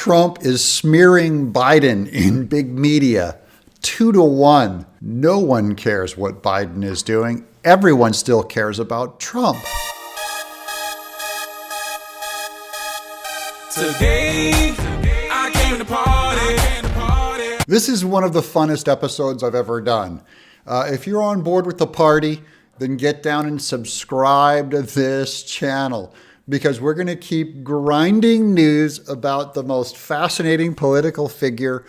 Trump is smearing Biden in big media 2-1. No one cares what Biden is doing. Everyone still cares about Trump. Today, I came to party. This is one of the funnest episodes I've ever done. If you're on board with the party, then get down and subscribe to this channel, because we're going to keep grinding news about the most fascinating political figure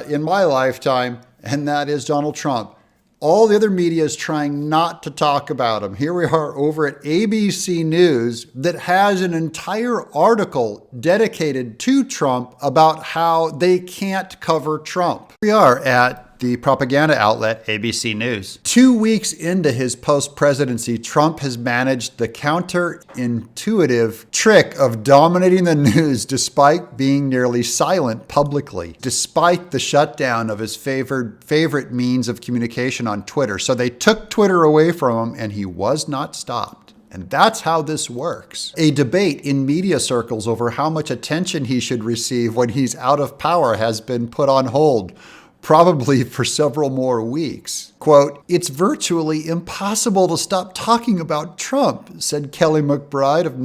in my lifetime, and that is Donald Trump. All the other media is trying not to talk about him. Here we are over at ABC News that has an entire article dedicated to Trump about how they can't cover Trump. We are at the propaganda outlet ABC News. 2 weeks into his post-presidency, Trump has managed the counterintuitive trick of dominating the news despite being nearly silent publicly, despite the shutdown of his favorite means of communication on Twitter. So they took Twitter away from him and he was not stopped. And that's how this works. A debate in media circles over how much attention he should receive when he's out of power has been put on hold, probably for several more weeks. Quote, "It's virtually impossible to stop talking about Trump," said Kelly McBride of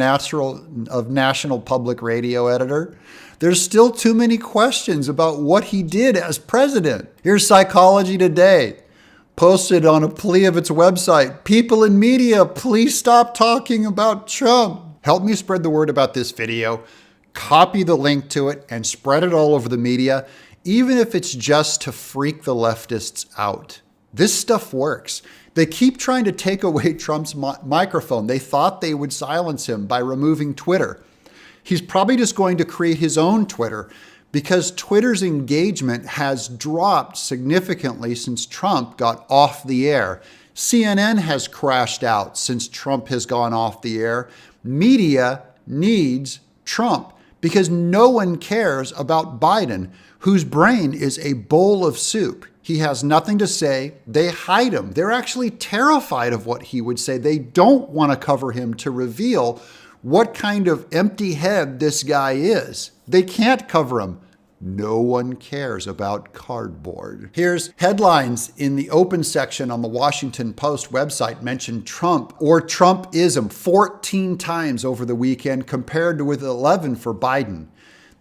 National Public Radio editor. "There's still too many questions about what he did as president." Here's Psychology Today, posted on a plea of its website. "People in media, please stop talking about Trump." Help me spread the word about this video. Copy the link to it and spread it all over the media, even if it's just to freak the leftists out. This stuff works. They keep trying to take away Trump's microphone. They thought they would silence him by removing Twitter. He's probably just going to create his own Twitter, because Twitter's engagement has dropped significantly since Trump got off the air. CNN has crashed out since Trump has gone off the air. Media needs Trump because no one cares about Biden, whose brain is a bowl of soup. He has nothing to say. They hide him. They're actually terrified of what he would say. They don't want to cover him to reveal what kind of empty head this guy is. They can't cover him. No one cares about cardboard. Here's headlines in the open section on the Washington Post website mention Trump or Trumpism 14 times over the weekend, compared with 11 for Biden.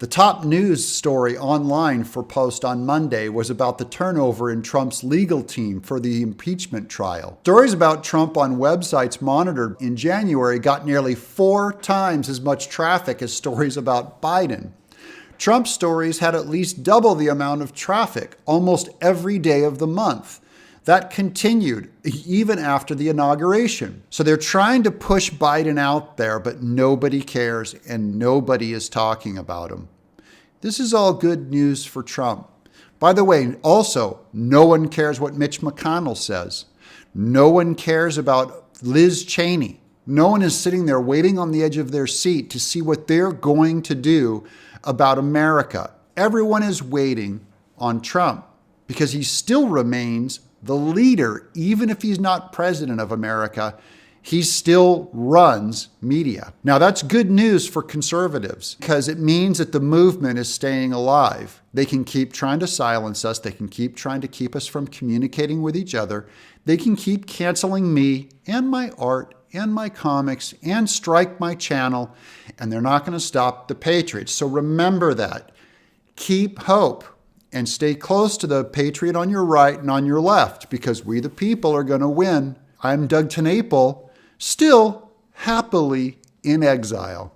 The top news story online for Post on Monday was about the turnover in Trump's legal team for the impeachment trial. Stories about Trump on websites monitored in January got nearly 4 times as much traffic as stories about Biden. Trump stories had at least double the amount of traffic almost every day of the month. That continued even after the inauguration. So they're trying to push Biden out there, but nobody cares and nobody is talking about him. This is all good news for Trump. By the way, also, no one cares what Mitch McConnell says. No one cares about Liz Cheney. No one is sitting there waiting on the edge of their seat to see what they're going to do about America. Everyone is waiting on Trump because he still remains the leader. Even if he's not president of America, he still runs media. Now that's good news for conservatives, because it means that the movement is staying alive. They can keep trying to silence us. They can keep trying to keep us from communicating with each other. They can keep canceling me and my art and my comics and strike my channel, and they're not going to stop the Patriots. So remember that. Keep hope and stay close to the patriot on your right and on your left, because we the people are going to win. I'm Doug TenNapel, still happily in exile.